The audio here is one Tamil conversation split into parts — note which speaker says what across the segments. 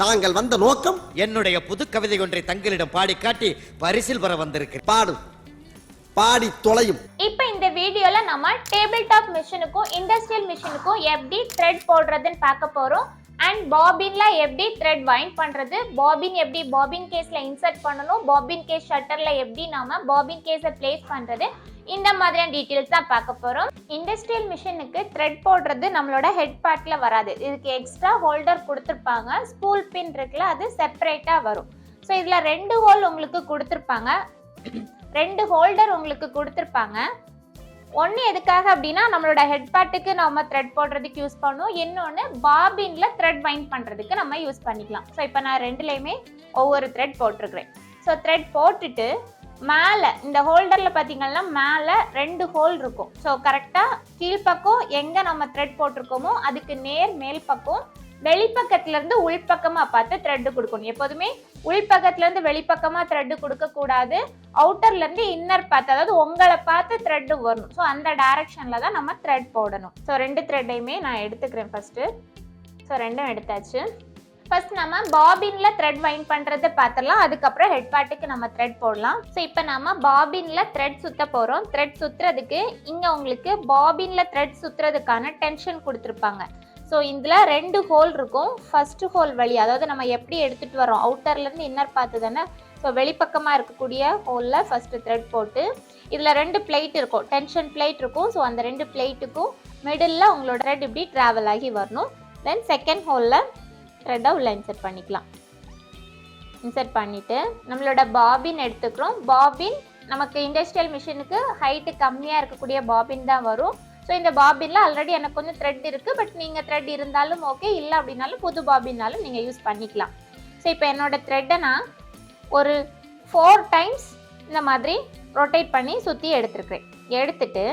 Speaker 1: தாங்கள் வந்த நோக்கம்?
Speaker 2: என்னுடைய புது கவிதை ஒன்றை தங்களிடம் பாடி காட்டி பரிசில் பெற வந்திருக்கிறேன்.
Speaker 1: பாடி தொலையும்.
Speaker 3: இப்போ இந்த வீடியோல நம்ம டேபிள் டாப் மிஷினுக்கும் இண்டஸ்ட்ரியல் மிஷினுக்கும் எப்படி த்ரெட் போடுறதுன்னு பார்க்க போறோம். அண்ட் பாபின்ல எப்படி த்ரெட் வைண்ட் பண்றது, பாபின் எப்படி பாபின் கேஸ்ல இன்சர்ட் பண்ணணும், பாபின் கேஸ் ஷட்டர்ல எப்படி நாம பாபின் கேஸை பிளேஸ் பண்றது, இந்த மாதிரியான டீடைல்ஸ் தான் பார்க்க போறோம். இண்டஸ்ட்ரியல் மிஷினுக்கு த்ரெட் போடுறது நம்மளோட ஹெட் பார்ட்ல வராது. இதுக்கு எக்ஸ்ட்ரா ஹோல்டர் கொடுத்துருப்பாங்க. ஸ்பூல் பின் இருக்குல்ல, அது செப்பரேட்டா வரும். ஸோ இதுல 2 ஹோல் உங்களுக்கு கொடுத்துருப்பாங்க, 2 ஹோல்டர் உங்களுக்கு கொடுத்துருப்பாங்க. ஒன்று எதுக்காக அப்படின்னா நம்மளோட ஹெட் பார்ட்டுக்கு நம்ம த்ரெட் போடுறதுக்கு யூஸ் பண்ணுவோம், இன்னொன்று பாபின்ல த்ரெட் வைண்ட் பண்ணுறதுக்கு நம்ம யூஸ் பண்ணிக்கலாம். ஸோ இப்போ நான் ரெண்டுலேயுமே ஒவ்வொரு த்ரெட் போட்டிருக்கிறேன். ஸோ த்ரெட் போட்டுட்டு மேலே இந்த ஹோல்டரில் பார்த்தீங்கன்னா மேலே 2 ஹோல் இருக்கும். ஸோ கரெக்டாக கீழ்ப்பக்கம் எங்கே நம்ம த்ரெட் போட்டிருக்கோமோ அதுக்கு நேர் மேல் பக்கம் வெளிப்பக்கத்துலேருந்து உள்பக்கமாக பார்த்து த்ரெட்டு கொடுக்கணும். எப்போதுமே உள்பக்கத்துலேருந்து வெளிப்பக்கமாக த்ரெட்டு கொடுக்கக்கூடாது. அவுட்டர்லேருந்து இன்னர் பார்த்து, அதாவது உங்களை பார்த்து த்ரெட்டு வரணும். ஸோ அந்த டைரக்ஷனில் தான் நம்ம த்ரெட் போடணும். ஸோ 2 த்ரெட்டையுமே நான் எடுத்துக்கிறேன் ஃபஸ்ட்டு. ஸோ 2ம் எடுத்தாச்சு. ஃபர்ஸ்ட் நம்ம பாபின்ல த்ரெட் வைண்ட் பண்ணுறது பார்த்துடலாம். அதுக்கப்புறம் ஹெட் பார்ட்டுக்கு நம்ம த்ரெட் போடலாம். ஸோ இப்போ நம்ம பாபின்ல த்ரெட் சுற்ற போகிறோம். த்ரெட் சுற்றுறதுக்கு இங்கே உங்களுக்கு பாபின்ல த்ரெட் சுற்றுறதுக்கான டென்ஷன் கொடுத்துருப்பாங்க. ஸோ இதில் 2 ஹோல் இருக்கும். ஃபர்ஸ்ட் ஹோல் வழி, அதாவது நம்ம எப்படி எடுத்துகிட்டு வரோம் அவுட்டர்லேருந்து இன்னர் பார்த்து தானே. ஸோ வெளிப்பக்கமாக இருக்கக்கூடிய ஹோலில் ஃபஸ்ட்டு த்ரெட் போட்டு இதில் 2 பிளேட் இருக்கும், டென்ஷன் பிளேட் இருக்கும். ஸோ அந்த 2 பிளேட்டுக்கும் மிடில் உங்களோட த்ரெட் இப்படி ட்ராவல் ஆகி வரணும். தென் செகண்ட் ஹோலில் த்ரெட்டை உள்ள இன்சர்ட் பண்ணிக்கலாம். இன்சர்ட் பண்ணிவிட்டு நம்மளோட பாபின் எடுத்துக்கிறோம். பாபின் நமக்கு இண்டஸ்ட்ரியல் மிஷினுக்கு ஹைட்டு கம்மியாக இருக்கக்கூடிய பாபின் தான் வரும். ஸோ இந்த பாபின்ல ஆல்ரெடி எனக்கு கொஞ்சம் த்ரெட் இருக்குது, பட் நீங்கள் த்ரெட் இருந்தாலும் ஓகே, இல்லை அப்படின்னாலும் புது பாபின்னாலும் நீங்கள் யூஸ் பண்ணிக்கலாம். ஸோ இப்போ என்னோட த்ரெட்டை நான் ஒரு 4 டைம்ஸ் இந்த மாதிரி ரொட்டேட் பண்ணி சுற்றி எடுத்துருக்கிறேன். எடுத்துட்டு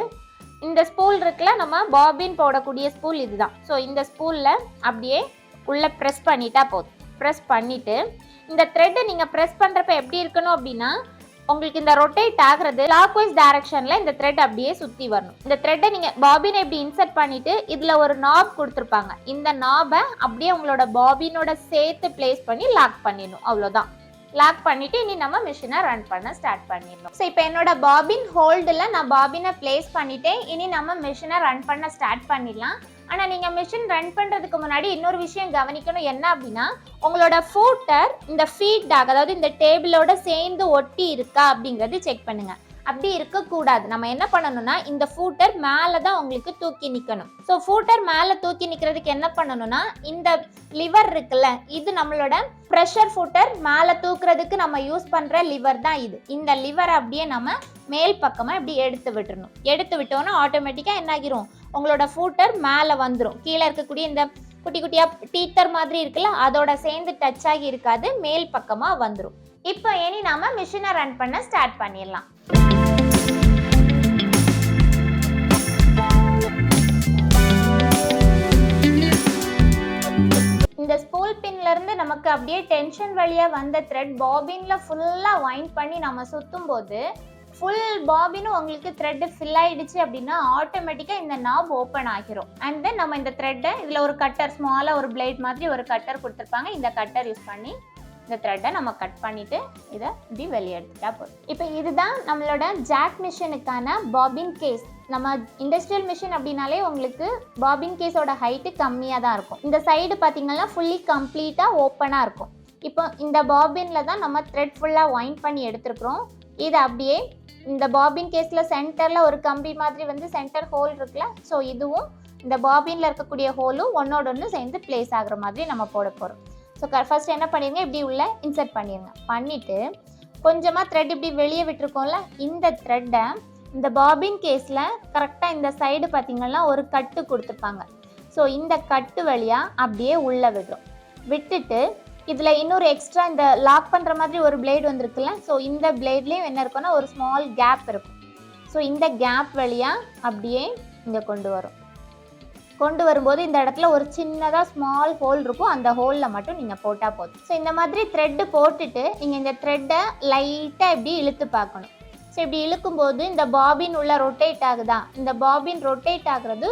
Speaker 3: இந்த ஸ்பூல் இருக்குல்ல, நம்ம பாபின் போடக்கூடிய ஸ்பூல் இதுதான். ஸோ இந்த ஸ்பூலில் அப்படியே உள்ளே ப்ரெஸ் பண்ணிட்டா போதும். ப்ரெஸ் பண்ணிவிட்டு இந்த த்ரெட்டை நீங்கள் ப்ரெஸ் பண்ணுறப்ப எப்படி இருக்கணும் அப்படின்னா, உங்களுக்கு இந்த ரொட்டேட் ஆகிறது கிளாக்வைஸ் டைரக்ஷனில் இந்த த்ரெட் அப்படியே சுற்றி வரணும். இந்த த்ரெட்டை நீங்கள் பாபினை இப்படி இன்சர்ட் பண்ணிவிட்டு இதில் ஒரு நாப் கொடுத்துருப்பாங்க. இந்த நாபை அப்படியே உங்களோட பாபினோட சேர்த்து பிளேஸ் பண்ணி லாக் பண்ணிடணும். அவ்வளோதான். லாக் பண்ணிவிட்டு இனி நம்ம மிஷினை ரன் பண்ண ஸ்டார்ட் பண்ணிடணும். ஸோ இப்போ என்னோட பாபின் ஹோல்டில் நான் பாபினை பிளேஸ் பண்ணிவிட்டேன். இனி நம்ம மிஷினை ரன் பண்ண ஸ்டார்ட் பண்ணிடலாம். ஆனால் நீங்கள் மிஷின் ரன் பண்ணுறதுக்கு முன்னாடி இன்னொரு விஷயம் கவனிக்கணும். என்ன அப்படின்னா, உங்களோட ஃபூட்டர் இந்த ஃபீட்பேக், அதாவது இந்த டேபிளோட சேர்ந்து ஒட்டி இருக்கா அப்படிங்கிறது செக் பண்ணுங்கள். அப்படி இருக்கக்கூடாது. நம்ம என்ன பண்ணணும்னா, இந்த ஃபூட்டர் மேலே தான் உங்களுக்கு தூக்கி நிற்கணும். ஸோ ஃபூட்டர் மேலே தூக்கி நிற்கிறதுக்கு என்ன பண்ணணும்னா, இந்த லிவர் இருக்குல்ல, இது நம்மளோட ப்ரெஷர் ஃபூட்டர் மேலே தூக்குறதுக்கு நம்ம யூஸ் பண்ணுற லிவர் தான் இது. இந்த லிவர் அப்படியே நம்ம மேல் பக்கமாக இப்படி எடுத்து விட்டுறணும். எடுத்து விட்டோன்னா ஆட்டோமேட்டிக்காக என்ன ஆகிரும், உங்களோட ஃபூட்டர் மேலே வந்துடும். கீழே இருக்கக்கூடிய இந்த குட்டி குட்டியாக டீத்தர் மாதிரி இருக்குல்ல, அதோட சேர்ந்து டச் ஆகி இருக்காது, மேல் பக்கமாக வந்துடும். இப்போ இனி நாம மிஷினை ரன் பண்ண ஸ்டார்ட் பண்ணிடலாம். இந்த ஸ்பூல் பின்ல இருந்து நமக்கு அப்படியே டென்ஷன் வழியா வந்த த்ரெட் பாபின்ல ஃபுல்லா வைண்ட் பண்ணி நம்ம சுத்தும் போது ஃபுல் பாபினும் உங்களுக்கு த்ரெட் ஃபில் ஆயிடுச்சு அப்படின்னா ஆட்டோமேட்டிக்கா இந்த நாப் ஓப்பன் ஆகிரும். அண்ட் தென் நம்ம இந்த த்ரெட்டை இதுல ஒரு கட்டர், ஸ்மாலா ஒரு பிளேட் மாதிரி ஒரு கட்டர் கொடுத்துருப்பாங்க. இந்த கட்டர் யூஸ் பண்ணி இந்த த்ரெட்டை நம்ம கட் பண்ணிட்டு இதை இப்படி வெளியே எடுத்துட்டா போதும். இப்போ இதுதான் நம்மளோட ஜாக் மிஷினுக்கான பாபின் கேஸ். நம்ம இண்டஸ்ட்ரியல் மிஷின் அப்படின்னாலே உங்களுக்கு பாபின் கேஸோட ஹைட்டு கம்மியாக தான் இருக்கும். இந்த சைடு பார்த்தீங்கன்னா ஃபுல்லி கம்ப்ளீட்டாக ஓப்பனாக இருக்கும். இப்போ இந்த பாபினில் தான் நம்ம த்ரெட் ஃபுல்லாக வைண்ட் பண்ணி எடுத்துருக்குறோம். இதை அப்படியே இந்த பாபின் கேஸில் சென்டரில் ஒரு கம்பி மாதிரி வந்து சென்டர் ஹோல் இருக்குல்ல, ஸோ இதுவும் இந்த பாபினில் இருக்கக்கூடிய ஹோலும் ஒன்னோட ஒன்று சேர்ந்து பிளேஸ் ஆகுற மாதிரி நம்ம போட போகிறோம். ஸோ ஃபர்ஸ்ட் என்ன பண்ணிடுங்க, இப்படி உள்ள இன்சர்ட் பண்ணிடுங்க. பண்ணிவிட்டு கொஞ்சமாக த்ரெட் இப்படி வெளியே விட்டுருக்கோம்ல, இந்த த்ரெட்டை இந்த பாபின் கேஸில் கரெக்டாக இந்த சைடு பார்த்திங்கன்னா ஒரு கட்டு கொடுத்துருப்பாங்க. ஸோ இந்த கட்டு வழியாக அப்படியே உள்ளே விடுறோம். விட்டுட்டு இதில் இன்னொரு எக்ஸ்ட்ரா இந்த லாக் பண்ணுற மாதிரி ஒரு பிளேடு வந்துருக்குல்ல, ஸோ இந்த பிளேட்லேயும் என்ன இருக்குன்னா ஒரு ஸ்மால் கேப் இருக்கும். ஸோ இந்த கேப் வழியாக அப்படியே இங்கே கொண்டு வரும். கொண்டு வரும்போது இந்த இடத்துல ஒரு சின்னதாக ஸ்மால் ஹோல் இருக்கும், அந்த ஹோலில் மட்டும் நீங்கள் போட்டால் போதும். ஸோ இந்த மாதிரி த்ரெட்டு போட்டுட்டு நீங்கள் இந்த த்ரெட்டை லைட்டாக இப்படி இழுத்து பார்க்கணும். ஸோ இப்படி இழுக்கும்போது இந்த பாபின் உள்ள ரொட்டேட் ஆகுதா, இந்த பாபின் ரொட்டேட் ஆகுறது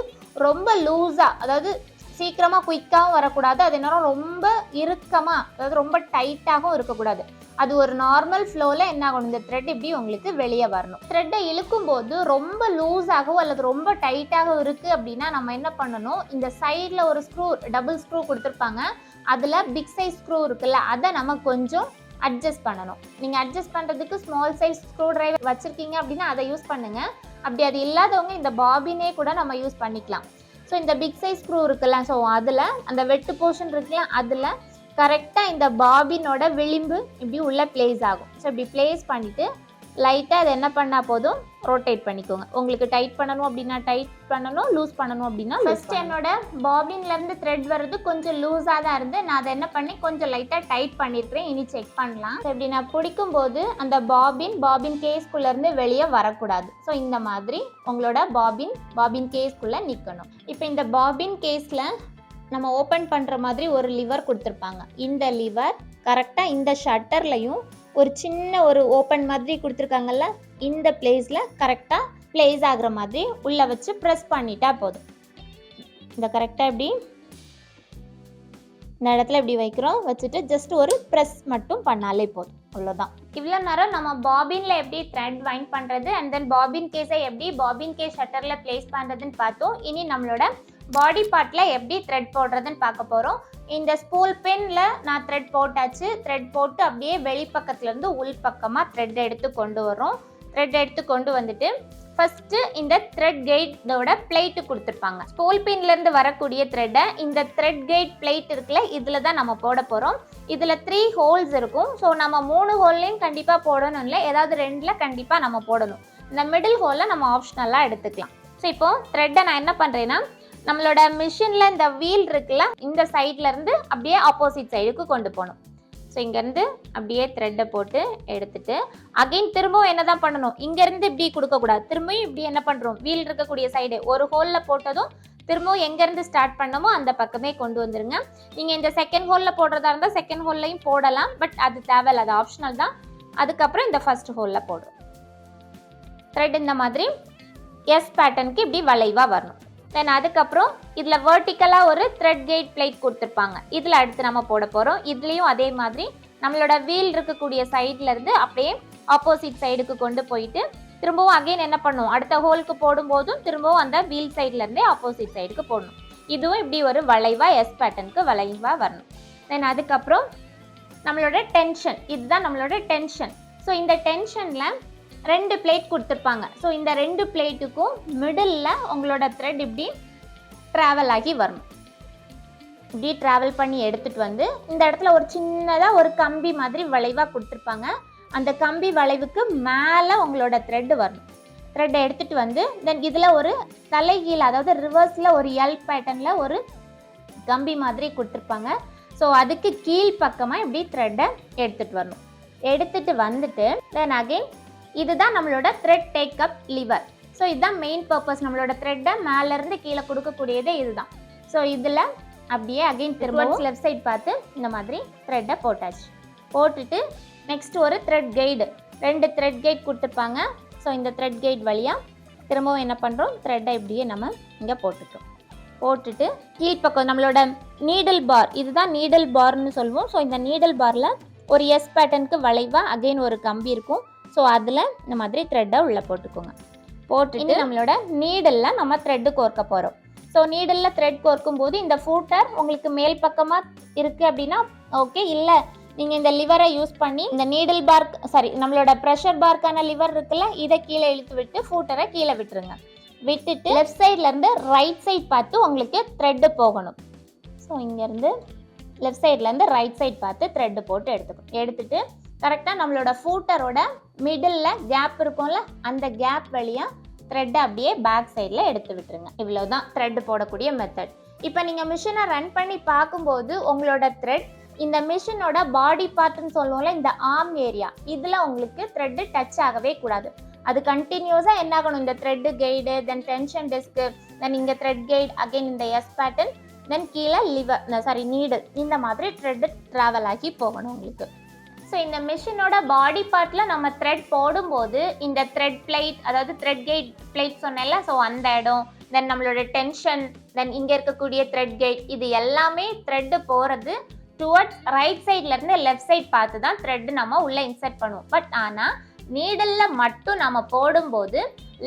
Speaker 3: ரொம்ப லூஸாக, அதாவது சீக்கிரமாக குயிக்காகவும் வரக்கூடாது, அது நேரம் ரொம்ப இறுக்கமாக அதாவது ரொம்ப டைட்டாகவும் இருக்கக்கூடாது. அது ஒரு நார்மல் ஃப்ளோவில் என்ன ஆகணும், இந்த த்ரெட் இப்படி உங்களுக்கு வெளியே வரணும். த்ரெட்டை இழுக்கும் போது ரொம்ப லூஸாகவோ அல்லது ரொம்ப டைட்டாகவும் இருக்குது அப்படின்னா நம்ம என்ன பண்ணணும், இந்த சைடில் ஒரு ஸ்க்ரூ டபுள் ஸ்க்ரூ கொடுத்துருப்பாங்க, அதில் பிக் சைஸ் ஸ்க்ரூ இருக்குல்ல, அதை நம்ம கொஞ்சம் அட்ஜஸ்ட் பண்ணணும். நீங்கள் அட்ஜஸ்ட் பண்ணுறதுக்கு ஸ்மால் சைஸ் ஸ்க்ரூ டிரைவர் வச்சுருக்கீங்க அப்படின்னா அதை யூஸ் பண்ணுங்கள். அப்படி அது இல்லாதவங்க இந்த பாபினே கூட நம்ம யூஸ் பண்ணிக்கலாம். ஸோ இந்த பிக் சைஸ் ஸ்க்ரூ இருக்குல்ல, ஸோ அதில் அந்த வெட்டு போர்ஷன் இருக்குல்ல, அதில் கரெக்டாக இந்த பாபினோட விளிம்பு இப்படி உள்ளே பிளேஸ் ஆகும். ஸோ இப்படி பிளேஸ் பண்ணிவிட்டு லைட்டாக அதை என்ன பண்ணால் போதும், ரொட்டேட் பண்ணிக்கோங்க. உங்களுக்கு டைட் பண்ணணும் அப்படின்னா டைட் பண்ணணும், லூஸ் பண்ணணும் அப்படின்னா ஃபர்ஸ்ட் என்னோட பாபின்லேருந்து த்ரெட் வர்றது கொஞ்சம் லூஸாக தான் இருந்து நான் அதை என்ன பண்ணி கொஞ்சம் லைட்டாக டைட் பண்ணியிருக்கிறேன். இனி செக் பண்ணலாம். ஸோ இப்படி நான் பிடிக்கும்போது அந்த பாபின் கேஸ்குள்ளேருந்து வெளியே வரக்கூடாது. ஸோ இந்த மாதிரி உங்களோட பாபின் கேஸ்குள்ளே நிற்கணும். இப்போ இந்த பாபின் கேஸில் நம்ம ஓப்பன் பண்ணுற மாதிரி ஒரு லிவர் கொடுத்துருப்பாங்க. இந்த லிவர் கரெக்டாக இந்த ஷட்டர்லையும் ஒரு சின்ன ஒரு ஓப்பன் மாதிரி கொடுத்துருக்காங்கல்ல, இந்த பிளேஸில் கரெக்டாக பிளேஸ் ஆகிற மாதிரி உள்ளே வச்சு ப்ரெஸ் பண்ணிட்டா போதும். இந்த கரெக்டாக இப்படி இந்த இடத்துல இப்படி வைக்கிறோம், வச்சுட்டு ஜஸ்ட் ஒரு ப்ரெஸ் மட்டும் பண்ணாலே போதும், அவ்வளோதான். இவ்வளோ நேரம் நம்ம பாபினில் எப்படி த்ரெட் வைண்ட் பண்ணுறது அண்ட் தென் பாபின் கேஸை எப்படி பாபின் கேஸ் ஷட்டரில் பிளேஸ் பண்ணுறதுன்னு பார்த்தோம். இனி நம்மளோட பாடி பார்ட்டில் எப்படி த்ரெட் போடுறதுன்னு பார்க்க போகிறோம். இந்த ஸ்பூல் பெனில் நான் த்ரெட் போட்டாச்சு. த்ரெட் போட்டு அப்படியே வெளிப்பக்கத்துலேருந்து உள் பக்கமாக த்ரெட் எடுத்து கொண்டு வரோம். த்ரெட் எடுத்து கொண்டு வந்துட்டு ஃபஸ்ட்டு இந்த த்ரெட் கைடோட பிளேட்டு கொடுத்துருப்பாங்க. ஸ்பூல் பின்லேருந்து வரக்கூடிய த்ரெட்டை இந்த த்ரெட் கைட் பிளேட் இருக்குல்ல, இதில் தான் நம்ம போட போகிறோம். இதில் 3 ஹோல்ஸ் இருக்கும். ஸோ நம்ம 3 ஹோல்லையும் கண்டிப்பாக போடணும் இல்லை, ஏதாவது 2ல் கண்டிப்பாக நம்ம போடணும். இந்த மிடில் ஹோலில் நம்ம ஆப்ஷனலாக எடுத்துக்கலாம். ஸோ இப்போது த்ரெட்டை நான் என்ன பண்ணுறேன்னா, நம்மளோட மிஷினில் இந்த வீல் இருக்குல்ல, இந்த சைட்லேருந்து அப்படியே ஆப்போசிட் சைடுக்கு கொண்டு போகணும். ஸோ இங்கேருந்து அப்படியே த்ரெட்டை போட்டு எடுத்துட்டு அகைன் திரும்பவும் என்ன தான் பண்ணணும், இங்கேருந்து இப்படி கொடுக்கக்கூடாது, திரும்பியும் இப்படி என்ன பண்ணுறோம், வீல் இருக்கக்கூடிய சைடு ஒரு ஹோலில் போட்டதும் திரும்பவும் எங்கேருந்து ஸ்டார்ட் பண்ணமோ அந்த பக்கமே கொண்டு வந்துருங்க. நீங்கள் இந்த செகண்ட் ஹோலில் போடுறதா இருந்தால் செகண்ட் ஹோல்லையும் போடலாம், பட் அது தேவையில்லை, அது ஆப்ஷனல் தான். அதுக்கப்புறம் இந்த ஃபர்ஸ்ட் ஹோலில் போடுறோம். த்ரெட் இந்த மாதிரி எஸ் பேட்டர்னுக்கு இப்படி வளைவாக வரணும். தென் அதுக்கப்புறம் இதில் வெர்டிக்கலாக ஒரு த்ரெட் கைட் பிளேட் கொடுத்துருப்பாங்க, இதில் அடுத்து நம்ம போட போகிறோம். இதுலேயும் அதே மாதிரி நம்மளோட வீல் இருக்கக்கூடிய சைட்லேருந்து அப்படியே ஆப்போசிட் சைடுக்கு கொண்டு போயிட்டு திரும்பவும் அகைன் என்ன பண்ணுவோம், அடுத்த ஹோலுக்கு போடும்போதும் திரும்பவும் அந்த வீல் சைட்லேருந்தே ஆப்போசிட் சைடுக்கு போடணும். இதுவும் இப்படி ஒரு வளைவாக எஸ் பேட்டர்னுக்கு வளைவாக வரணும். தென் அதுக்கப்புறம் நம்மளோட டென்ஷன், இதுதான் நம்மளோட டென்ஷன். ஸோ இந்த டென்ஷனில் 2 பிளேட் கொடுத்துருப்பாங்க. ஸோ இந்த 2 பிளேட்டுக்கும் மிடில் உங்களோட த்ரெட் இப்படி ட்ராவல் ஆகி வரணும். இப்படி ட்ராவல் பண்ணி எடுத்துகிட்டு வந்து இந்த இடத்துல ஒரு சின்னதாக ஒரு கம்பி மாதிரி வளைவாக கொடுத்துருப்பாங்க. அந்த கம்பி வளைவுக்கு மேலே உங்களோட த்ரெட்டு வரணும். த்ரெட்டை எடுத்துகிட்டு வந்து தென் இதில் ஒரு தலைகீழ் அதாவது ரிவர்ஸில் ஒரு எல் பேட்டர்னில் ஒரு கம்பி மாதிரி கொடுத்துருப்பாங்க. ஸோ அதுக்கு கீழ் பக்கமாக இப்படி த்ரெட்டை எடுத்துகிட்டு வரணும். எடுத்துகிட்டு வந்துட்டு தென் அகெயின் இதுதான் நம்மளோட த்ரெட் டேக்கப் லிவர். ஸோ இதுதான் மெயின் பர்பஸ், நம்மளோட த்ரெட்டை மேலேருந்து கீழே கொடுக்கக்கூடியதே இதுதான். ஸோ இதில் அப்படியே அகெயின் திரும்ப லெஃப்ட் சைட் பார்த்து இந்த மாதிரி த்ரெட்டை போட்டாச்சு. போட்டுட்டு நெக்ஸ்ட் ஒரு த்ரெட் கைடு, 2 த்ரெட் கைட் கொடுத்துருப்பாங்க. ஸோ இந்த த்ரெட் கைட் வழியாக திரும்பவும் என்ன பண்ணுறோம், த்ரெட்டை இப்படியே நம்ம இங்கே போட்டுட்டோம். போட்டுட்டு கீழ்ப்பக்கம் நம்மளோட நீடில் பார், இதுதான் நீடில் பார்னு சொல்லுவோம். ஸோ இந்த நீடில் பாரில் ஒரு எஸ் பேட்டர்னுக்கு வளைவாக அகெயின் ஒரு கம்பி இருக்கும். ஸோ அதில் இந்த மாதிரி த்ரெட்டை உள்ளே போட்டுக்கோங்க. போட்டுட்டு நம்மளோட நீடலில் நம்ம த்ரெட்டு கோர்க்க போகிறோம். ஸோ நீடலில் த்ரெட் கோர்க்கும் போது இந்த ஃபூட்டர் உங்களுக்கு மேல் பக்கமாக இருக்குது அப்படின்னா ஓகே, இல்லை நீங்கள் இந்த லிவரை யூஸ் பண்ணி இந்த நீடில் பார் நம்மளோட ப்ரெஷர் பார்க்கான லிவர் இருக்குல்ல, இதை கீழே இழுத்து விட்டு ஃபூட்டரை கீழே விட்டுருங்க. விட்டுட்டு லெஃப்ட் சைட்லேருந்து ரைட் சைட் பார்த்து உங்களுக்கு த்ரெட்டு போகணும். ஸோ இங்கேருந்து லெஃப்ட் சைட்லேருந்து ரைட் சைட் பார்த்து த்ரெட்டு போட்டு எடுத்துட்டு கரெக்டாக நம்மளோட ஃபூட்டரோட மிடில் கேப் இருக்கும்ல, அந்த கேப் வழியாக த்ரெட்டை அப்படியே பேக் சைடில் எடுத்து விட்டுருங்க. இவ்வளோதான் த்ரெட் போடக்கூடிய மெத்தட். இப்போ நீங்கள் மிஷினை ரன் பண்ணி பார்க்கும்போது உங்களோட த்ரெட் இந்த மிஷினோட பாடி பார்ட்னு சொல்லுவோம்ல, இந்த ஆர்ம் ஏரியா இதில் உங்களுக்கு த்ரெட்டு டச் ஆகவே கூடாது. அது கண்டினியூஸாக என்ன ஆகணும், இந்த த்ரெட்டு கைடு, தென் டென்ஷன் டிஸ்க்கு, தென் இங்கே த்ரெட் கைடு, அகெயின் இந்த எஸ் பேட்டர்ன், தென் கீழே நீடில், இந்த மாதிரி த்ரெட்டு ட்ராவல் ஆகி போகணும் உங்களுக்கு. ஸோ இந்த மிஷினோட பாடி பார்ட்டில் நம்ம த்ரெட் போடும்போது இந்த த்ரெட் பிளேட், அதாவது த்ரெட் கைட் பிளேட் சொன்னேன்ல, ஸோ அந்த இடம், தென் நம்மளோட டென்ஷன், தென் இங்க இருக்கக்கூடிய த்ரெட் கேட், இது எல்லாமே த்ரெட் போறது டுவர்ட்ஸ் ரைட் சைட்ல இருந்து லெஃப்ட் சைட் பார்த்து தான் த்ரெட் நம்ம உள்ள இன்சர்ட் பண்ணுவோம். பட் ஆனா நீடல்ல மட்டும் நம்ம போடும்போது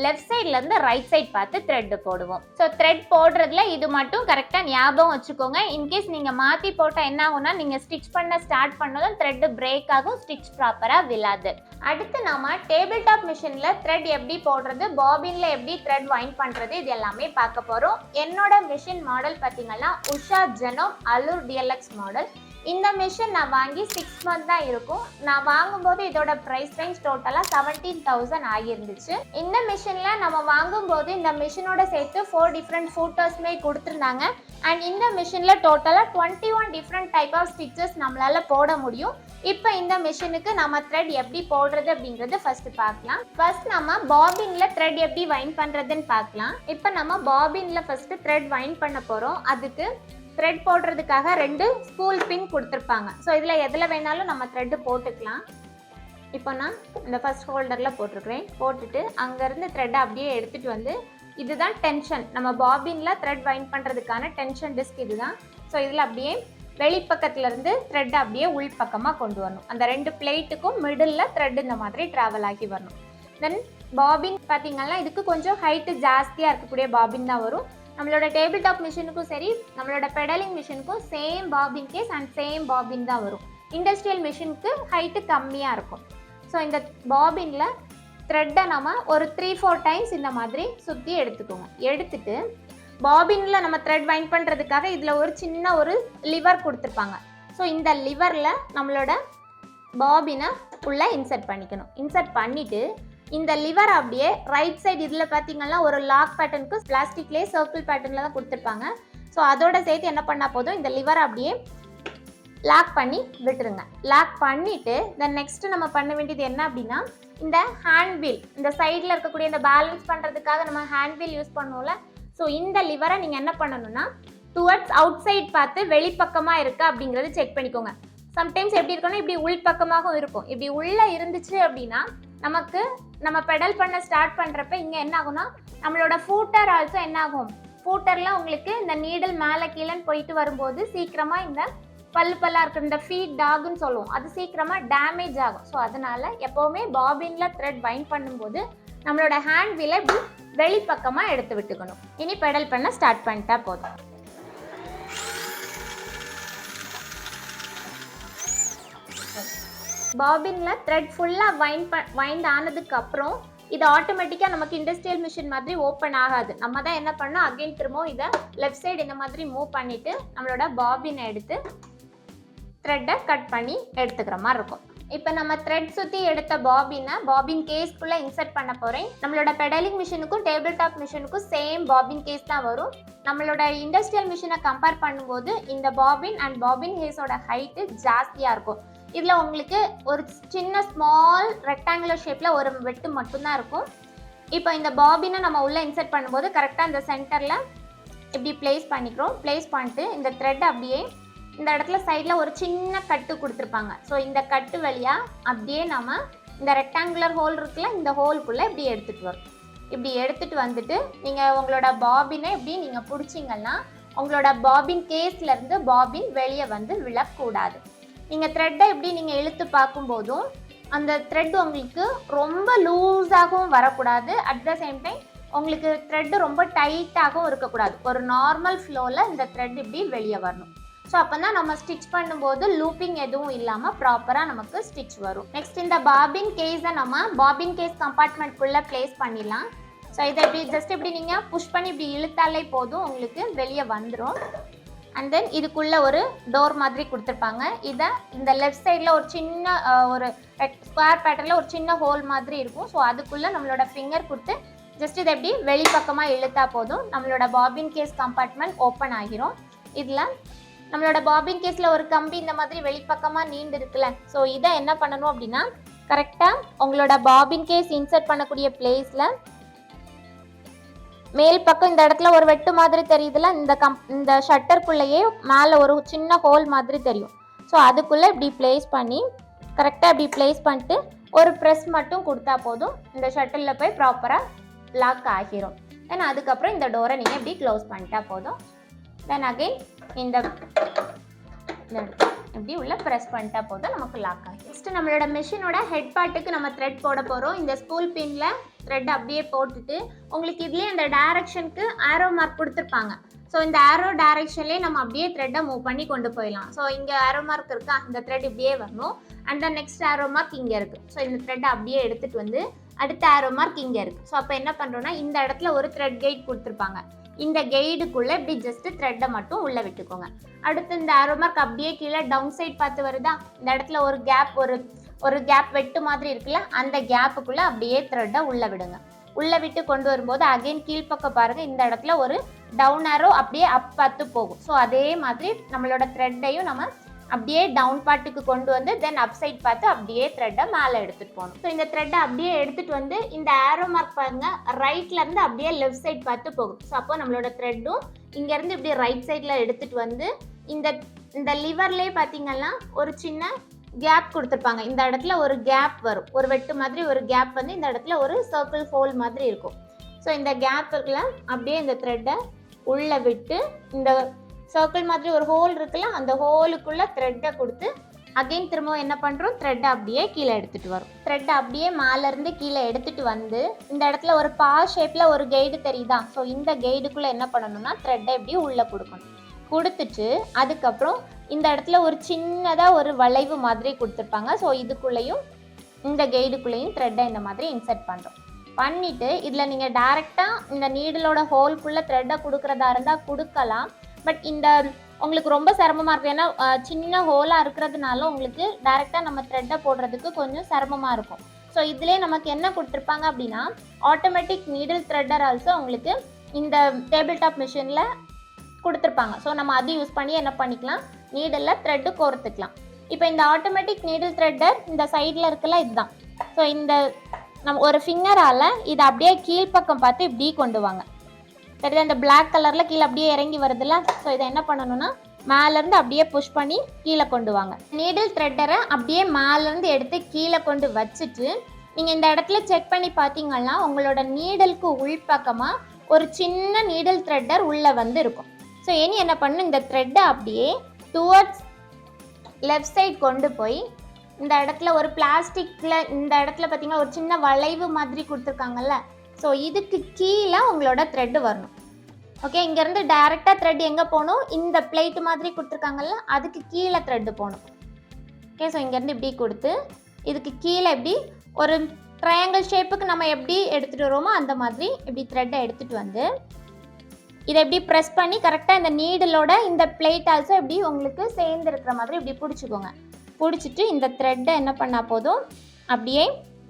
Speaker 3: லெஃப்ட் சைட்ல இருந்து ரைட் சைட் பார்த்து த்ரெட் போடுவோம். ஸோ த்ரெட் போடுறதுல இது மட்டும் கரெக்டா ஞாபகம் வச்சுக்கோங்க. இன்கேஸ் நீங்க மாத்தி போட்டா என்ன ஆகும்னா நீங்க ஸ்டிச் பண்ண ஸ்டார்ட் பண்ணதும் த்ரெட் பிரேக் ஆகும், ஸ்டிச் ப்ராப்பரா விழாது. அடுத்து நாம டேபிள் டாப் மிஷின்ல த்ரெட் எப்படி போடுறது, பாபின்ல எப்படி த்ரெட் வைண்ட் பண்றது, இது எல்லாமே பார்க்க போறோம். என்னோட மிஷின் மாடல் பாத்தீங்கன்னா உஷா ஜெனோ அலூர் டிஎல்எக்ஸ் மாடல். இந்த மிஷின் நான் வாங்கி 6 மந்த் தான் இருக்கும். நான் வாங்கும்போது இதோட பிரைஸ் ரேஞ்ச் டோட்டலா 17,000 ஆகியிருந்துச்சு. இந்த மிஷின்ல நம்ம வாங்கும்போது இந்த மிஷினோட சேர்த்து 4 டிஃப்ரெண்ட் ஃபூட்டர்ஸ்மே கொடுத்துருந்தாங்க. அண்ட் இந்த மிஷின்ல டோட்டலா 21 டிஃப்ரெண்ட் டைப் ஆஃப் ஸ்டிச்சஸ் நம்மளால போட முடியும். இப்போ இந்த மிஷினுக்கு நம்ம த்ரெட் எப்படி போடுறது அப்படிங்கறது ஃபர்ஸ்ட் பார்க்கலாம். ஃபர்ஸ்ட் நம்ம பாபின்ல த்ரெட் எப்படி வைண்ட் பண்றதுன்னு பார்க்கலாம். இப்போ நம்ம பாபின்ல ஃபர்ஸ்ட் த்ரெட் வைண்ட் பண்ண போறோம். அதுக்கு த்ரெட் போடுறதுக்காக 2 ஸ்பூல் பின் கொடுத்துருப்பாங்க. ஸோ இதில் எதில் வேணாலும் நம்ம த்ரெட்டு போட்டுக்கலாம். இப்போ நான் இந்த ஃபர்ஸ்ட் ஹோல்டரில் போட்டிருக்கிறேன். போட்டுட்டு அங்கேருந்து த்ரெட்டை அப்படியே எடுத்துகிட்டு வந்து, இதுதான் டென்ஷன், நம்ம பாபினில் த்ரெட் வைண்ட் பண்ணுறதுக்கான டென்ஷன் டிஸ்க் இதுதான். ஸோ இதில் அப்படியே வெளிப்பக்கத்துலேருந்து த்ரெட்டை அப்படியே உள்பக்கமாக கொண்டு வரணும். அந்த 2 பிளேட்டுக்கும் மிடில் த்ரெட் இந்த மாதிரி ட்ராவல் ஆகி வரணும். தென் பாபின் பார்த்தீங்கன்னா இதுக்கு கொஞ்சம் ஹைட்டு ஜாஸ்தியாக இருக்கக்கூடிய பாபின் தான் வரும். நம்மளோட டேபிள் டாப் மிஷினுக்கும் சரி, நம்மளோட பெடலிங் மிஷினுக்கும் same bobbin case and same bobbin தான் வரும். இண்டஸ்ட்ரியல் மிஷினுக்கு ஹைட்டு கம்மியாக இருக்கும். ஸோ இந்த பாபினில் த்ரெட்டை நம்ம ஒரு 3-4 டைம்ஸ் இந்த மாதிரி சுற்றி எடுத்துக்கோங்க. எடுத்துட்டு பாபினில் நம்ம த்ரெட் வைண்ட் பண்ணுறதுக்காக இதில் ஒரு சின்ன ஒரு லிவர் கொடுத்துருப்பாங்க. ஸோ இந்த லிவரில் நம்மளோட பாபினை உள்ளே இன்சர்ட் பண்ணிக்கணும். இன்சர்ட் பண்ணிவிட்டு இந்த லிவர் அப்படியே ரைட் சைடு இதில் பார்த்தீங்கன்னா ஒரு லாக் பேட்டர்னுக்கு பிளாஸ்டிக்லேயே சர்க்கிள் பேட்டர்னில் தான் கொடுத்துருப்பாங்க. ஸோ அதோட சேர்த்து என்ன பண்ணால் போதும், இந்த லிவரை அப்படியே லாக் பண்ணி விட்டுருங்க. லாக் பண்ணிவிட்டு தென் நெக்ஸ்ட்டு நம்ம பண்ண வேண்டியது என்ன அப்படின்னா, இந்த ஹேண்ட் வீல், இந்த சைடில் இருக்கக்கூடிய இந்த பேலன்ஸ் பண்ணுறதுக்காக நம்ம ஹேண்ட் வீல் யூஸ் பண்ணுவோம்ல. ஸோ இந்த லிவரை நீங்கள் என்ன பண்ணணும்னா டுவர்ட்ஸ் அவுட் சைட் பார்த்து வெளிப்பக்கமாக இருக்கா அப்படிங்கிறது செக் பண்ணிக்கோங்க. சம்டைம்ஸ் எப்படி இருக்குன்னா இப்படி உள் பக்கமாகவும் இருக்கும். இப்படி உள்ளே இருந்துச்சு அப்படின்னா நமக்கு நம்ம பெடல் பண்ண ஸ்டார்ட் பண்ணுறப்ப இங்கே என்ன ஆகும்னா நம்மளோட ஃபூட்டர் ஆல்சோ என்ன ஆகும், ஃபூட்டரில் உங்களுக்கு இந்த நீடல் மேலே கீழேன்னு போயிட்டு வரும்போது சீக்கிரமாக இந்த பல்லாக இருக்கிற இந்த ஃபீட் டாகுன்னு சொல்லுவோம், அது சீக்கிரமாக டேமேஜ் ஆகும். ஸோ அதனால எப்போவுமே பாபினில் த்ரெட் வைண்ட் பண்ணும்போது நம்மளோட ஹேண்ட் வீலை இப்படி வெளிப்பக்கமாக எடுத்து விட்டுக்கணும். இனி பெடல் பண்ண ஸ்டார்ட் பண்ணிட்டா போதும். பாபினில் த்ரெட் ஃபுல்லாக வைண்ட் ஆனதுக்கு அப்புறம் இது ஆட்டோமேட்டிக்காக நமக்கு இண்டஸ்ட்ரியல் மிஷின் மாதிரி ஓப்பன் ஆகாது. நம்ம தான் என்ன பண்ணோம், அகைன் திரும்பவும் இதை லெஃப்ட் சைடு இந்த மாதிரி மூவ் பண்ணிவிட்டு நம்மளோட பாபினை எடுத்து த்ரெட்டை கட் பண்ணி எடுத்துக்கிற மாதிரி இருக்கும். இப்போ நம்ம த்ரெட் சுற்றி எடுத்த பாபின் கேஸ்க்குள்ளே இன்சர்ட் பண்ண போகிறேன். நம்மளோட பெடலிங் மிஷினுக்கும் டேபிள் டாப் மிஷினுக்கும் சேம் பாபின் கேஸ் தான் வரும். நம்மளோட இண்டஸ்ட்ரியல் மிஷினை கம்பேர் பண்ணும்போது இந்த பாபின் அண்ட் பாபின் கேஸோட ஹைட்டு ஜாஸ்தியாக இருக்கும். இதில் உங்களுக்கு ஒரு சின்ன ஸ்மால் ரெக்டாங்குலர் ஷேப்பில் ஒரு வெட்டு மட்டும்தான் இருக்கும். இப்போ இந்த பாபினை நம்ம உள்ளே இன்சர்ட் பண்ணும்போது கரெக்டாக இந்த சென்டரில் இப்படி பிளேஸ் பண்ணிக்கிறோம். பிளேஸ் பண்ணிட்டு இந்த த்ரெட் அப்படியே இந்த இடத்துல சைடில் ஒரு சின்ன கட்டு கொடுத்துருப்பாங்க. ஸோ இந்த கட்டு வழியாக அப்படியே நம்ம இந்த ரெக்டாங்குலர் ஹோல் இருக்குல்ல, இந்த ஹோல்குள்ளே இப்படி எடுத்துகிட்டு வரும். இப்படி எடுத்துகிட்டு வந்துட்டு நீங்கள் உங்களோட பாபினை இப்படி நீங்கள் பிடிச்சிங்கன்னா உங்களோட பாபின் கேஸ்லேருந்து பாபின் வெளியே வந்து விழக்கூடாது. நீங்கள் த்ரெட்டை எப்படி நீங்கள் இழுத்து பார்க்கும்போதும் அந்த த்ரெட் உங்களுக்கு ரொம்ப லூஸாகவும் வரக்கூடாது. அட் த சேம் டைம் உங்களுக்கு த்ரெட்டு ரொம்ப டைட்டாகவும் இருக்கக்கூடாது. ஒரு நார்மல் ஃப்ளோவில் இந்த த்ரெட் இப்படி வெளியே வரணும். ஸோ அப்போ தான் நம்ம ஸ்டிச் பண்ணும்போது லூப்பிங் எதுவும் இல்லாமல் ப்ராப்பராக நமக்கு ஸ்டிச் வரும். நெக்ஸ்ட் இந்த பாபின் கேஸை நம்ம பாபின் கேஸ் கம்பார்ட்மெண்ட்குள்ளே ப்ளேஸ் பண்ணிடலாம். ஸோ இதை இப்படி ஜஸ்ட் இப்படி நீங்கள் புஷ் பண்ணி இப்படி இழுத்தாலே போதும், உங்களுக்கு வெளியே வந்துடும். அண்ட் தென் இதுக்குள்ளே ஒரு டோர் மாதிரி கொடுத்துருப்பாங்க. இதை இந்த லெஃப்ட் சைடில் ஒரு சின்ன ஒரு ஸ்கொயர் பேட்டர்னில் ஒரு சின்ன ஹோல் மாதிரி இருக்கும். ஸோ அதுக்குள்ளே நம்மளோட ஃபிங்கர் கொடுத்து ஜஸ்ட் இதை எப்படி வெளிப்பக்கமாக இழுத்தா போதும், நம்மளோட பாபின் கேஸ் கம்பார்ட்மெண்ட் ஓப்பன் ஆகிரும். இதில் நம்மளோட பாபின் கேஸில் ஒரு கம்பி இந்த மாதிரி வெளிப்பக்கமாக நீண்டு இருக்குல்ல. ஸோ இதை என்ன பண்ணணும் அப்படின்னா கரெக்டாக உங்களோட பாபின் கேஸ் இன்சர்ட் பண்ணக்கூடிய பிளேஸில் மேல் பக்கம் இந்த இடத்துல ஒரு வெட்டு மாதிரி தெரியுதுல, இந்த ஷட்டருக்குள்ளேயே மேலே ஒரு சின்ன ஹோல் மாதிரி தெரியும். ஸோ அதுக்குள்ளே இப்படி பிளேஸ் பண்ணி கரெக்டாக இப்படி பிளேஸ் பண்ணிட்டு ஒரு ப்ரெஸ் மட்டும் கொடுத்தா போதும், இந்த ஷட்டிலில் போய் ப்ராப்பராக லாக் ஆகிரும். தென் அதுக்கப்புறம் இந்த டோரை நீங்கள் இப்படி க்ளோஸ் பண்ணிட்டா போதும். தென் அகைன் இந்த இப்படி உள்ள ப்ரெஸ் பண்ணிட்டா போதும், நமக்கு லாக் ஆகும். நெக்ஸ்ட் நம்மளோட மிஷினோட ஹெட் பார்ட்டுக்கு நம்ம த்ரெட் போட போகிறோம். இந்த ஸ்பூல் பின்ல த்ரெட் அப்படியே போட்டுட்டு உங்களுக்கு இதுலேயே இந்த டைரக்ஷனுக்கு ஆரோ மார்க் கொடுத்துருப்பாங்க. ஸோ இந்த ஆரோ டைரக்ஷன்லேயே நம்ம அப்படியே த்ரெட்டை மூவ் பண்ணி கொண்டு போயிடலாம். ஸோ இங்கே ஆரோ மார்க் இருக்கா, இந்த த்ரெட் இப்படியே வரணும். And then next arrow mark இங்கே இருக்குது. ஸோ இந்த த்ரெட்டை அப்படியே எடுத்துகிட்டு வந்து அடுத்த ஆரோ மார்க் இங்கே இருக்குது. ஸோ அப்போ என்ன பண்ணுறோன்னா இந்த இடத்துல ஒரு த்ரெட் கைட் கொடுத்துருப்பாங்க. இந்த கைடுக்குள்ளே இப்படி ஜஸ்ட்டு த்ரெட்டை மட்டும் உள்ளே விட்டுக்கோங்க. அடுத்து இந்த ஆரோ மார்க் அப்படியே கீழே டவுன் சைட் பார்த்து வருதா, இந்த இடத்துல ஒரு கேப் ஒரு கேப் வெட்டு மாதிரி இருக்குல்ல, அந்த கேப்புக்குள்ளே அப்படியே த்ரெட்டை உள்ளே விடுங்க. உள்ளே விட்டு கொண்டு வரும்போது அகைன் கீழ்ப்பக்கம் பாருங்கள், இந்த இடத்துல ஒரு டவுன் ஆரோ அப்படியே அப் பார்த்து போகும். ஸோ அதே மாதிரி நம்மளோட த்ரெட்டையும் நம்ம அப்படியே டவுன் பார்ட்டுக்கு கொண்டு வந்து தென் அப் சைட் பார்த்து அப்படியே த்ரெட்டை மேலே எடுத்துகிட்டு போகணும். ஸோ இந்த த்ரெட்டை அப்படியே எடுத்துகிட்டு வந்து இந்த ஆரோ மார்க் பாருங்கள் ரைட்லேருந்து அப்படியே லெஃப்ட் சைட் பார்த்து போகும். ஸோ அப்போ நம்மளோட த்ரெட்டும் இங்கேருந்து இப்படி ரைட் சைடில் எடுத்துகிட்டு வந்து இந்த லிவர்லேயே பார்த்தீங்கன்னா ஒரு சின்ன கேப் கொடுத்துருப்பாங்க. இந்த இடத்துல ஒரு கேப் வரும், ஒரு வெட்டு மாதிரி ஒரு கேப் வந்து இந்த இடத்துல ஒரு சர்க்கிள் ஹோல் மாதிரி இருக்கும். ஸோ இந்த கேப்புக்குள்ள அப்படியே இந்த த்ரெட்டை உள்ளே விட்டு இந்த சர்க்கிள் மாதிரி ஒரு ஹோல் இருக்குல்ல, அந்த ஹோலுக்குள்ளே த்ரெட்டை கொடுத்து அகைன் திரும்பவும் என்ன பண்ணுறோம், த்ரெட்டை அப்படியே கீழே எடுத்துகிட்டு வரும். த்ரெட்டை அப்படியே மேலேருந்து கீழே எடுத்துகிட்டு வந்து இந்த இடத்துல ஒரு பா ஷேப்பில் ஒரு கைடு தெரியுதா, ஸோ இந்த கைடுக்குள்ளே என்ன பண்ணணும்னா த்ரெட்டை இப்படி உள்ளே கொடுக்கணும். கொடுத்துட்டு அதுக்கப்புறம் இந்த இடத்துல ஒரு சின்னதாக ஒரு வளைவு மாதிரி கொடுத்துருப்பாங்க. ஸோ இதுக்குள்ளேயும் இந்த கைடுக்குள்ளேயும் த்ரெட்டை இந்த மாதிரி இன்சர்ட் பண்ணுறோம். பண்ணிவிட்டு இதில் நீங்கள் டேரெக்டாக இந்த நீடலோட ஹோல்குள்ளே த்ரெட்டை கொடுக்குறதா இருந்தால் கொடுக்கலாம். பட் இந்த உங்களுக்கு ரொம்ப சிரமமாக இருக்கும், ஏன்னா சின்ன ஹோலாக இருக்கிறதுனால உங்களுக்கு டேரெக்டாக நம்ம த்ரெட்டை போடுறதுக்கு கொஞ்சம் சிரமமாக இருக்கும். ஸோ இதிலே நமக்கு என்ன கொடுத்துருப்பாங்க அப்படின்னா ஆட்டோமேட்டிக் நீடில் த்ரெட்டர் ஆல்சோ உங்களுக்கு இந்த டேபிள் டாப் மிஷினில் கொடுத்துருப்பாங்க. ஸோ நம்ம அதை யூஸ் பண்ணி என்ன பண்ணிக்கலாம், நீடலில் த்ரெட்டு கோர்த்துக்கலாம். இப்போ இந்த ஆட்டோமேட்டிக் நீடில் த்ரெட்டர் இந்த சைடில் இருக்குல்ல, இதுதான். ஸோ இந்த நம்ம ஒரு ஃபிங்கரால் இதை அப்படியே கீழ்ப்பக்கம் பார்த்து இப்படி கொண்டு வாங்க. தெரியுது, அந்த பிளாக் கலரில் கீழே அப்படியே இறங்கி வருதுல்ல. ஸோ இதை என்ன பண்ணணும்னா மேலேருந்து அப்படியே புஷ் பண்ணி கீழே கொண்டு வாங்க. நீடில் த்ரெட்டரை அப்படியே மேலேருந்து எடுத்து கீழே கொண்டு வச்சுட்டு நீங்கள் இந்த இடத்துல செக் பண்ணி பார்த்தீங்கன்னா உங்களோட நீடலுக்கு உள்பக்கமாக ஒரு சின்ன நீடில் த்ரெட்டர் உள்ளே வந்து இருக்கும். ஸோ இனி என்ன பண்ணணும், இந்த த்ரெட்டை அப்படியே டுவர்ட்ஸ் லெஃப்ட் சைட் கொண்டு போய் இந்த இடத்துல ஒரு பிளாஸ்டிக்கில் இந்த இடத்துல பார்த்தீங்கன்னா ஒரு சின்ன வளைவு மாதிரி கொடுத்துருக்காங்கல்ல, ஸோ இதுக்கு கீழே உங்களோட த்ரெட்டு வரணும். ஓகே, இங்கேருந்து டைரெக்டாக த்ரெட் எங்கே போகணும், இந்த பிளேட்டு மாதிரி கொடுத்துருக்காங்கல்ல அதுக்கு கீழே த்ரெட்டு போகணும். ஓகே, ஸோ இங்கேருந்து இப்படி கொடுத்து இதுக்கு கீழே இப்படி ஒரு ட்ரையாங்கிள் ஷேப்புக்கு நம்ம எப்படி எடுத்துகிட்டு வரோமோ அந்த மாதிரி இப்படி த்ரெட்டை எடுத்துகிட்டு வந்து இதை எப்படி ப்ரெஸ் பண்ணி கரெக்டாக இந்த நீடலோட இந்த பிளேட் ஆல்சோ இப்படி உங்களுக்கு சேர்ந்து இருக்கிற மாதிரி இப்படி பிடிச்சிக்கோங்க. பிடிச்சிட்டு இந்த த்ரெட்டை என்ன பண்ணால் போதும், அப்படியே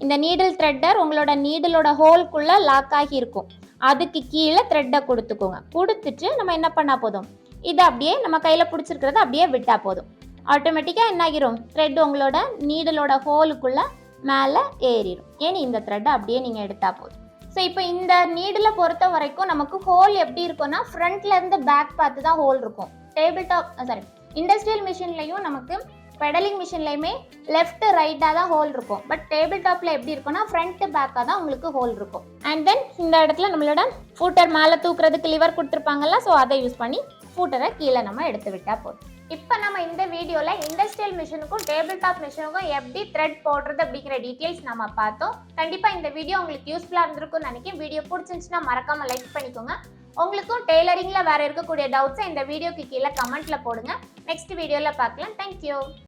Speaker 3: இந்த நீடில் த்ரெட்டர் உங்களோட நீடலோட ஹோல்குள்ளே லாக் ஆகி இருக்கும், அதுக்கு கீழே த்ரெட்டை கொடுத்துக்கோங்க. கொடுத்துட்டு நம்ம என்ன பண்ணால் போதும், இதை அப்படியே நம்ம கையில் பிடிச்சிருக்கிறத அப்படியே விட்டால் போதும். ஆட்டோமேட்டிக்காக என்ன ஆகிரும், த்ரெட் உங்களோட நீடலோட ஹோலுக்குள்ளே மேலே ஏறிடும். ஏன்னு இந்த த்ரெட்டை அப்படியே நீங்கள் எடுத்தால் போதும். ஸோ இப்போ இந்த நீடில் பொறுத்த வரைக்கும் நமக்கு ஹோல் எப்படி இருக்கும்னா ஃப்ரண்ட்லேருந்து பேக் பார்த்து தான் ஹோல் இருக்கும். டேபிள் டாப் இண்டஸ்ட்ரியல் மிஷின்லையும் நமக்கு பெடலிங் மிஷின்லையுமே லெஃப்ட் ரைட்டாக தான் ஹோல் இருக்கும். பட் டேபிள் டாப்பில் எப்படி இருக்கும்னா ஃப்ரண்ட் பேக்காக தான் உங்களுக்கு ஹோல் இருக்கும். அண்ட் தென் இந்த இடத்துல நம்மளோட ஃபூட்டர் மேலே தூக்குறதுக்கு லிவர் கொடுத்துருப்பாங்கல்ல, ஸோ அதை யூஸ் பண்ணி ஃபூட்டரை கீழே நம்ம எடுத்து விட்டால் போதும். இப்போ நம்ம இந்த வீடியோவில் இண்டஸ்ட்ரியல் மிஷினுக்கும் டேபிள் டாப் மிஷினுக்கும் எப்படி த்ரெட் போடுறது அப்படிங்கிற டீட்டெயில்ஸ் நம்ம பார்த்தோம். கண்டிப்பாக இந்த வீடியோ உங்களுக்கு யூஸ்ஃபுல்லாக இருந்திருக்கும்னு நினைக்கிறேன். வீடியோ பிடிச்சிருந்துச்சுன்னா மறக்காமல் லைக் பண்ணிக்கோங்க. உங்களுக்கும் டெய்லரிங்கில் வேறு இருக்கக்கூடிய டவுட்ஸை இந்த வீடியோக்கு கீழே கமெண்ட்டில் போடுங்க. நெக்ஸ்ட் வீடியோவில் பார்க்கலாம். தேங்க்யூ.